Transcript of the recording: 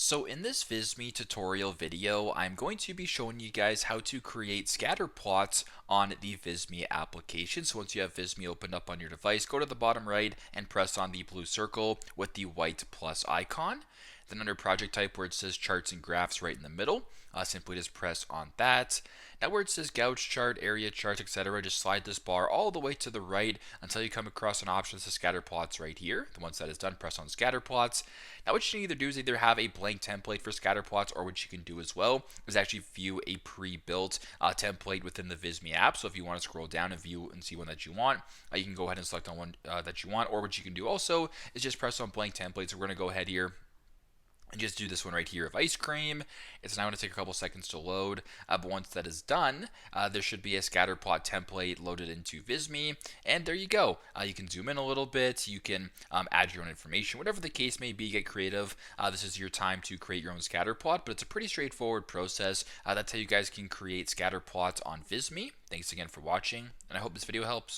So in this Visme tutorial video, I'm going to be showing you guys how to create scatter plots on the Visme application. So once you have Visme opened up on your device, go to the bottom right and press on the blue circle with the white plus icon. Then under project type where it says charts and graphs right in the middle, simply just press on that. Now where it says gauge chart, area chart, etc., just slide this bar all the way to the right until you come across an option that says scatter plots right here. Once that is done, press on scatter plots. Now what you can either do is either have a blank template for scatter plots, or what you can do as well is actually view a pre-built template within the Visme app. So if you want to scroll down and view and see one that you want, you can go ahead and select on one that you want, or what you can do also is just press on blank template. So we're going to go ahead here and just do this one right here of ice cream. It's now going to take a couple seconds to load, but once that is done, there should be a scatter plot template loaded into Visme, and there you go. You can zoom in a little bit, you can add your own information, whatever the case may be, get creative. This is your time to create your own scatter plot, but it's a pretty straightforward process. That's how you guys can create scatter plots on Visme. Thanks again for watching, and I hope this video helps.